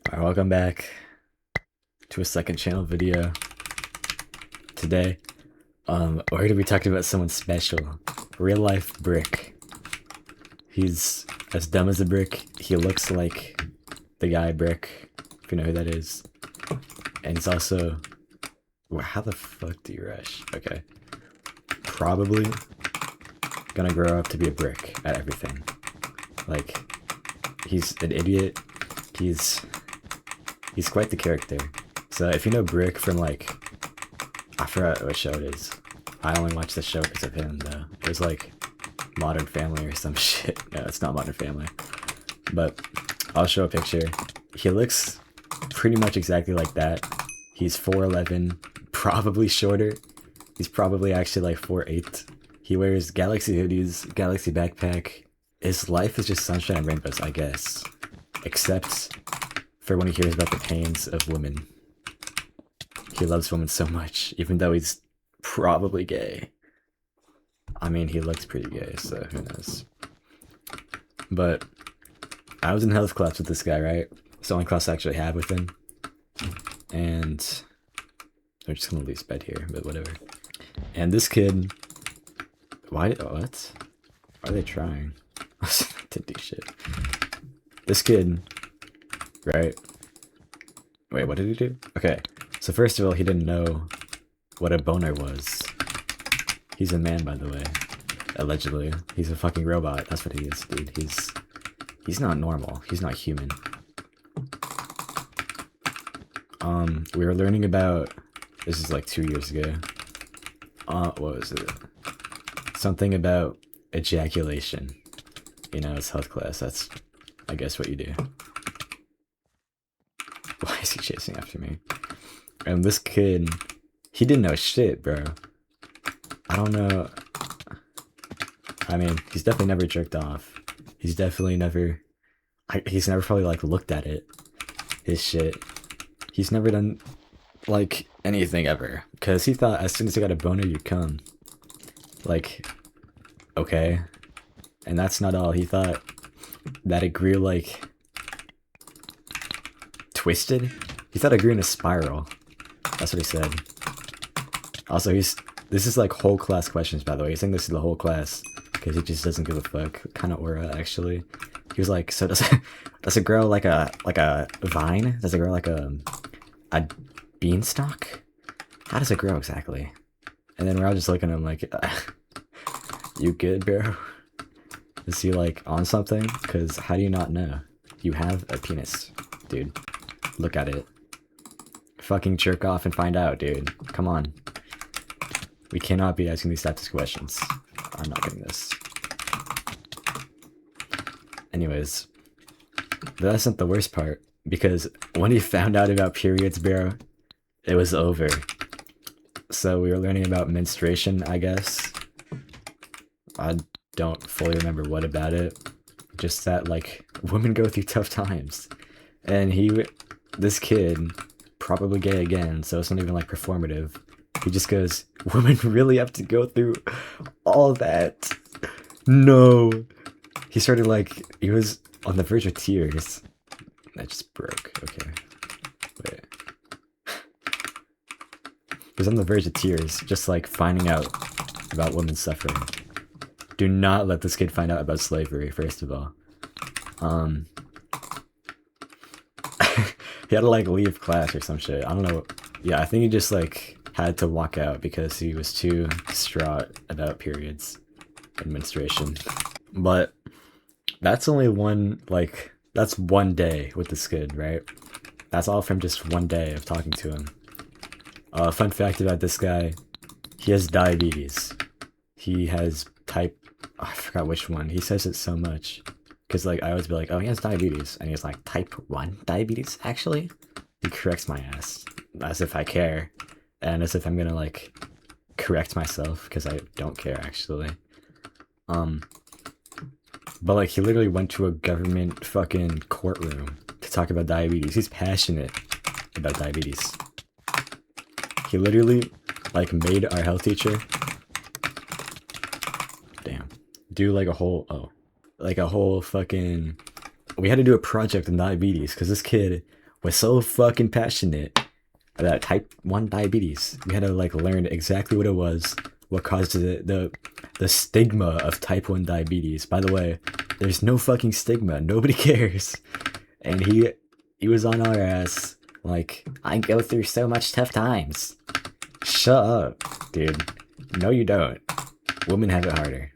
Alright, welcome back to a second channel video. Today, we're gonna be talking about someone special. Real life Brick. He's as dumb as a brick. He looks like the guy Brick, if you know who that is. And he's also... Well, how the fuck do you rush? Okay. Probably gonna grow up to be a brick at everything. Like, he's an idiot. He's quite the character. So if you know Brick from like, I forgot what show it is. I only watched the show because of him though. It was like Modern Family or some shit. No, it's not Modern Family. But I'll show a picture. He looks pretty much exactly like that. He's 4'11", probably shorter. He's probably actually like 4'8". He wears Galaxy hoodies, Galaxy backpack. His life is just sunshine and rainbows, I guess. Except for when he hears about the pains of women. He loves women so much, even though he's probably gay. I mean, he looks pretty gay, so who knows. But I was in health class with this guy, right? It's the only class I actually had with him. And I'm just gonna leave his bed here, but whatever. And this kid... what? Why are they trying? To do shit. This kid... right? Wait, what did he do? Okay, so first of all, he didn't know what a boner was. He's a man, by the way. Allegedly. He's a fucking robot. That's what he is, dude. He's not normal. He's not human. We were learning about... this is like 2 years ago. What was it? Something about ejaculation. You know, it's health class. That's, I guess, what you do. Why is he chasing after me? And this kid, he didn't know shit, bro. I don't know. I mean, he's definitely never jerked off. He's definitely never... he's never probably, like, looked at it. His shit. He's never done, like, anything ever. Because he thought as soon as he got a boner, you'd come. Like, okay. And that's not all. He thought that it grew, like... twisted? He thought it grew in a spiral. That's what he said. Also, this is like whole class questions, by the way. He's saying this to the whole class because he just doesn't give a fuck. Kind of aura, actually. He was like, so does it grow like a vine? Does it grow like a beanstalk? How does it grow exactly? And then we're all just looking at him like, you good, bro? Is he like on something? Because how do you not know? You have a penis, dude. Look at it. Fucking jerk off and find out, dude. Come on. We cannot be asking these types of questions. I'm not getting this. Anyways. But that's not the worst part. Because when he found out about periods, bro, it was over. So we were learning about menstruation, I guess. I don't fully remember what about it. Just that, like, women go through tough times. And this kid, probably gay again, so it's not even like performative. He just goes, women really have to go through all that. No. He started like, he was on the verge of tears. That just broke. Okay. Wait. He was on the verge of tears, just like finding out about women's suffering. Do not let this kid find out about slavery, first of all. He had to like leave class or some shit. I don't know. Yeah, I think he just like had to walk out because he was too distraught about periods and menstruation. But that's only one, like, that's one day with this kid, right? That's all from just one day of talking to him. Fun fact about this guy, he has diabetes. He has type, I forgot which one. He says it so much. Because, like, I always be like, oh, he has diabetes. And he's like, type 1 diabetes, actually? He corrects my ass. As if I care. And as if I'm gonna, like, correct myself. Because I don't care, actually. But, like, he literally went to a government fucking courtroom to talk about diabetes. He's passionate about diabetes. He literally, like, made our health teacher... damn. Do, like, a whole... like a whole fucking... we had to do a project on diabetes because this kid was so fucking passionate about type 1 diabetes. We had to like learn exactly what it was, what caused the stigma of type 1 diabetes. By the way, there's no fucking stigma. Nobody cares. And he was on our ass like, I go through so much tough times. Shut up, dude. No, you don't. Women have it harder.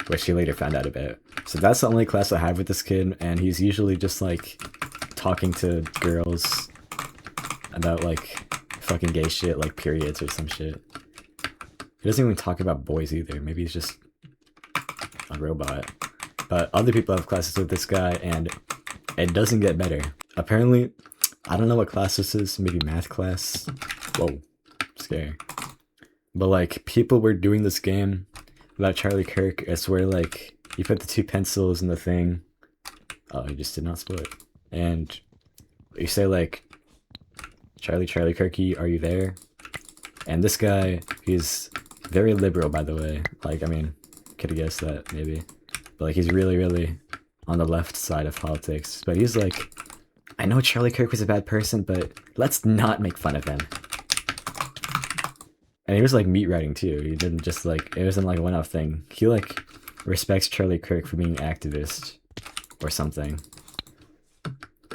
Which he later found out about. So that's the only class I have with this kid, and he's usually just like talking to girls about like fucking gay shit, like periods or some shit. He doesn't even talk about boys either. Maybe he's just a robot. But other people have classes with this guy, and it doesn't get better. Apparently, I don't know what class this is. Maybe math class. Whoa, scary. But like, people were doing this game about Charlie Kirk. It's where like you put the 2 pencils in the thing. Oh, you just did not split. And you say like, Charlie Kirky, are you there? And this guy, he's very liberal, by the way. Like, I mean, could have guessed that maybe. But like, he's really on the left side of politics. But he's like, I know Charlie Kirk was a bad person, but let's not make fun of him. And he was like meat writing too. He didn't just like, it wasn't like a one-off thing. He like respects Charlie Kirk for being an activist or something.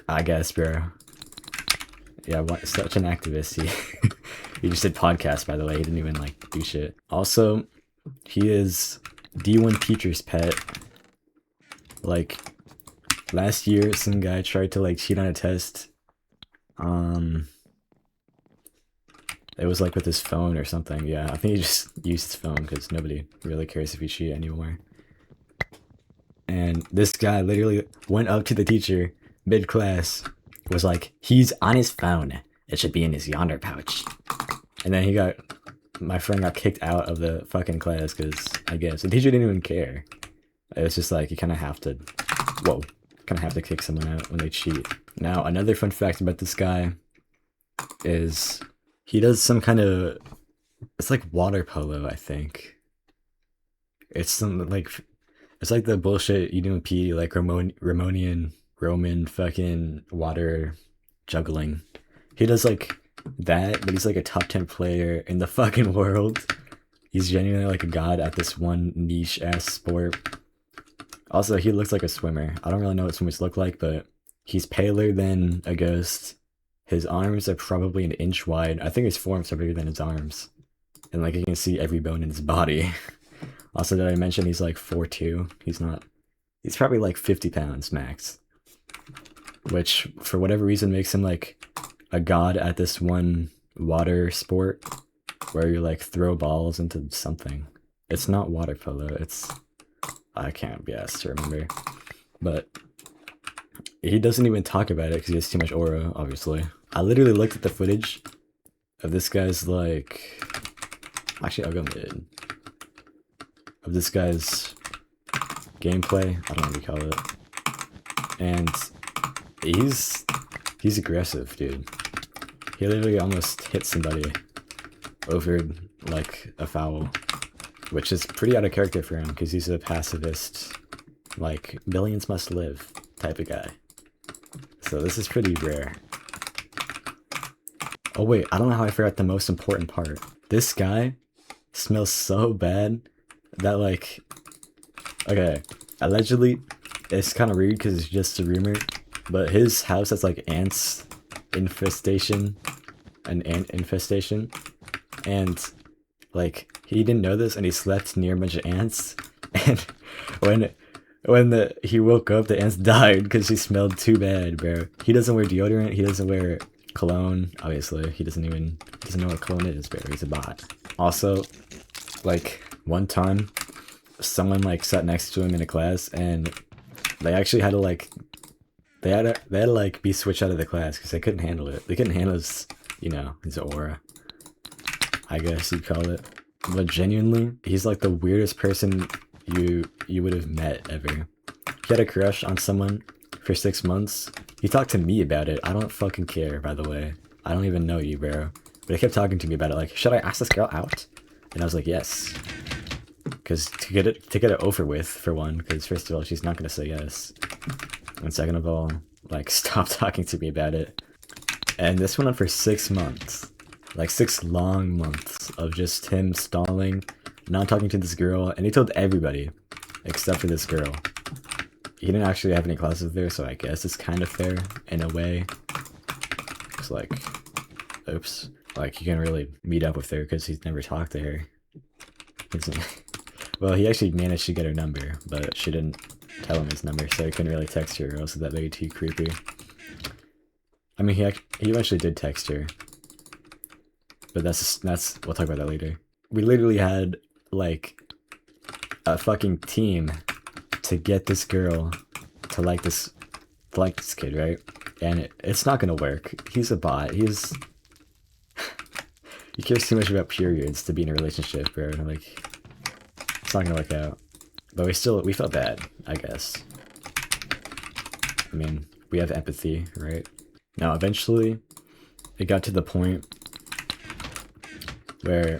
I guess, bro. Yeah, such an activist. He just did podcasts, by the way. He didn't even like do shit. Also, he is D1 teacher's pet. Like, last year, some guy tried to like cheat on a test. It was like with his phone or something. Yeah, I think he just used his phone because nobody really cares if you cheat anymore. And this guy literally went up to the teacher mid-class, was like, he's on his phone. It should be in his yonder pouch. And then my friend got kicked out of the fucking class because I guess the teacher didn't even care. It was just like, you kind of have to, kick someone out when they cheat. Now, another fun fact about this guy is he does some kind of, it's like water polo, I think. It's some like, it's like the bullshit you do in PE, like Roman fucking water juggling. He does like that, but he's like a top 10 player in the fucking world. He's genuinely like a god at this one niche ass sport. Also, he looks like a swimmer. I don't really know what swimmers look like, but he's paler than a ghost. His arms are probably an inch wide. I think his forearms are bigger than his arms. And like, you can see every bone in his body. Also, did I mention he's like 4'2"? He's probably like 50 pounds max. Which, for whatever reason, makes him like a god at this one water sport where you like throw balls into something. It's not water polo, it's, I can't be asked to remember. But he doesn't even talk about it because he has too much aura, obviously. I literally looked at the footage of this guy's like, actually I'll go mid. Of this guy's gameplay, I don't know what you call it. And he's aggressive, dude. He literally almost hit somebody over like a foul, which is pretty out of character for him because he's a pacifist, like billions must live type of guy. So this is pretty rare. Oh wait, I don't know how I forgot the most important part. This guy smells so bad that like, okay, allegedly, it's kind of rude because it's just a rumor, but his house has like an ant infestation, and like he didn't know this, and he slept near a bunch of ants, and when he woke up, the ants died because he smelled too bad, bro. He doesn't wear deodorant, he doesn't wear cologne, obviously. He doesn't know what cologne is, bro. He's a bot. Also, like, one time, someone like sat next to him in a class, and they actually had to like, they had to like be switched out of the class because they couldn't handle it. They couldn't handle his, you know, his aura, I guess you'd call it. But genuinely, he's like the weirdest person you would have met ever. He had a crush on someone for 6 months. He talked to me about it. I don't fucking care, by the way. I don't even know you, bro. But he kept talking to me about it, like, should I ask this girl out? And I was like, yes. Because to get it over with, for one, because first of all, she's not gonna say yes. And second of all, like, stop talking to me about it. And this went on for 6 months. Like 6 long months of just him stalling, not talking to this girl, and he told everybody except for this girl. He didn't actually have any classes there, so I guess it's kind of fair in a way. It's like, oops, like you can't really meet up with her because he's never talked to her. Well, he actually managed to get her number, but she didn't tell him his number, so he couldn't really text her, or else that would be too creepy. I mean, he eventually did text her, but that's we'll talk about that later. We literally had like a fucking team to get this girl to like this kid, right? And it's not gonna work. He's a bot. He cares too much about periods to be in a relationship, bro. Like, it's not gonna work out. But we felt bad, I guess. I mean, we have empathy, right? Now, eventually, it got to the point where,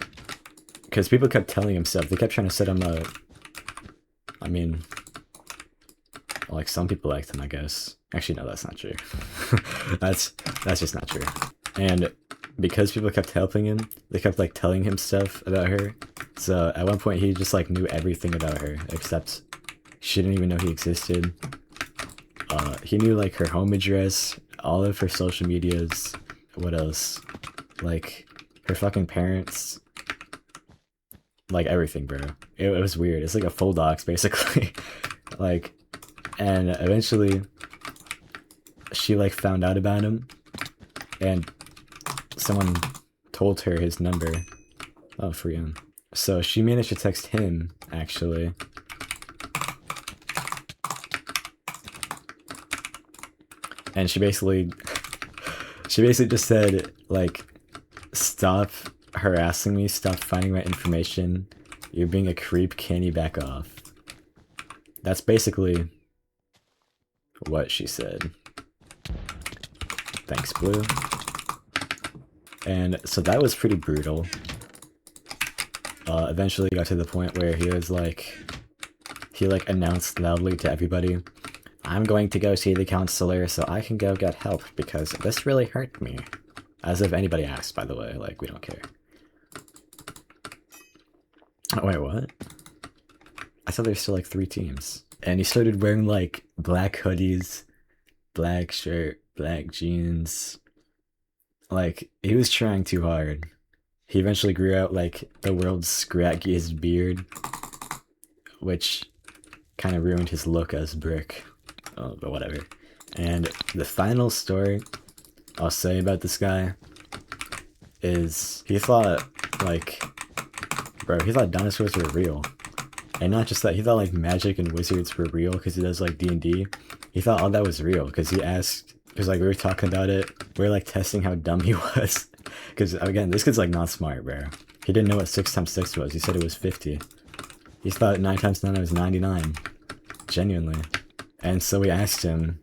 because people kept telling him stuff, they kept trying to set him up. I mean, like, some people liked him, I guess. Actually, no, that's not true. that's just not true. And because people kept helping him, they kept like telling him stuff about her. So at one point, he just like knew everything about her, except she didn't even know he existed. He knew like her home address, all of her social medias. What else? Like her fucking parents. Like everything, bro. It was weird. It's like a full docs, basically. Like, and eventually, she like found out about him, and someone told her his number. Oh, for him. So she managed to text him, actually. And she basically just said, like, stop harassing me, stop finding my information. You're being a creep, can you back off? That's basically what she said. Thanks, Blue. And so that was pretty brutal. Eventually got to the point where he announced loudly to everybody, I'm going to go see the counselor so I can go get help because this really hurt me. As if anybody asked, by the way, like, we don't care. Oh, wait, what? I thought there's still like 3 teams. And he started wearing like black hoodies, black shirt, black jeans. Like, he was trying too hard. He eventually grew out like the world's scraggiest beard, which kind of ruined his look as Brick. Oh, but whatever. And the final story I'll say about this guy is he thought he thought dinosaurs were real. And not just that, he thought like magic and wizards were real because he does like D&D. He thought all that was real because he asked, because like we were talking about it, we were like testing how dumb he was. Because again, this kid's like not smart, bro. He didn't know what 6 times 6 was. He said it was 50. He thought 9 times 9 was 99. Genuinely. And so we asked him,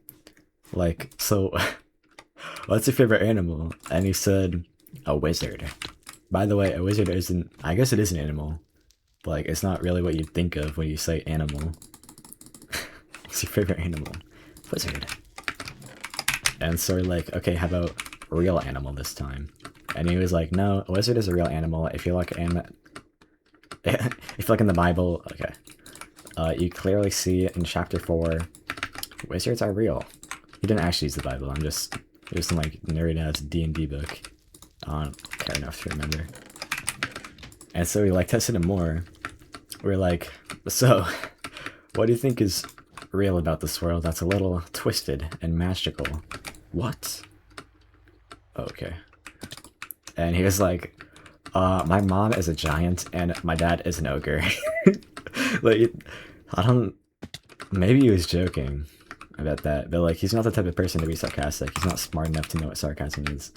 like, so what's your favorite animal? And he said, a wizard. By the way, a wizard isn't, I guess it is an animal. But like, it's not really what you'd think of when you say animal. What's your favorite animal? Wizard. And so we're like, okay, how about real animal this time? And he was like, no, a wizard is a real animal. If you look if you look in the Bible, okay, you clearly see in chapter 4, wizards are real. He didn't actually use the Bible. It was some like nerd ass D&D book. I don't care enough to remember. And so we like tested him more. We're like, so what do you think is real about this world that's a little twisted and magical? What? Okay. And he was like, my mom is a giant and my dad is an ogre. Like, maybe he was joking about that, but like, he's not the type of person to be sarcastic. He's not smart enough to know what sarcasm is.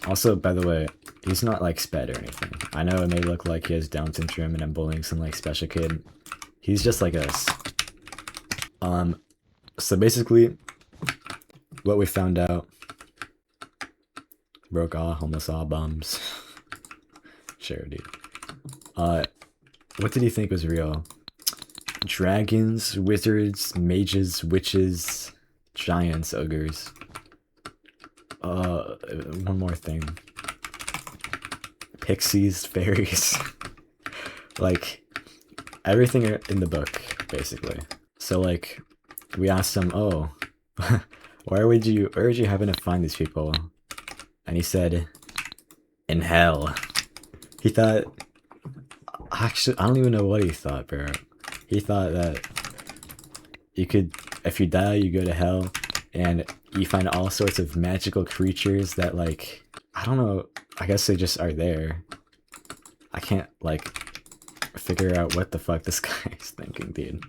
Also, by the way, he's not like sped or anything. I know it may look like he has Down syndrome and I'm bullying some like special kid. He's just like us. So basically, what we found out, broke all, almost all bums. Sure, dude. What did he think was real? Dragons, wizards, mages, witches, giants, ogres. one more thing. Pixies, fairies, like everything in the book, basically. So like, we asked him, "Oh, where would you happen to find these people?" And he said, "In hell." He thought, actually, I don't even know what he thought, bro. He thought that you could, if you die, you go to hell, and you find all sorts of magical creatures that, like, I don't know, I guess they just are there. I can't, like, figure out what the fuck this guy is thinking, dude.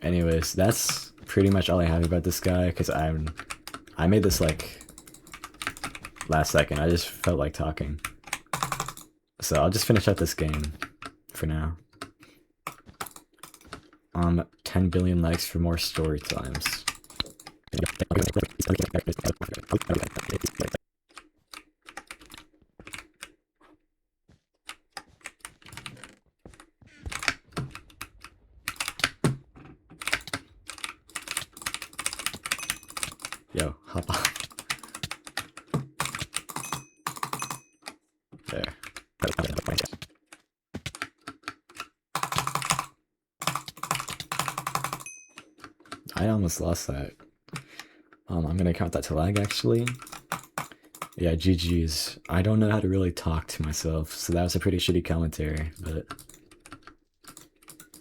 Anyways, that's pretty much all I have about this guy, because I made this, like, last second. I just felt like talking. So I'll just finish up this game for now. 10 billion likes for more story times. Yo, hop on. There. I almost lost that. I'm gonna count that to lag, actually. Yeah, GG's. I don't know how to really talk to myself, so that was a pretty shitty commentary, but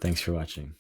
thanks for watching.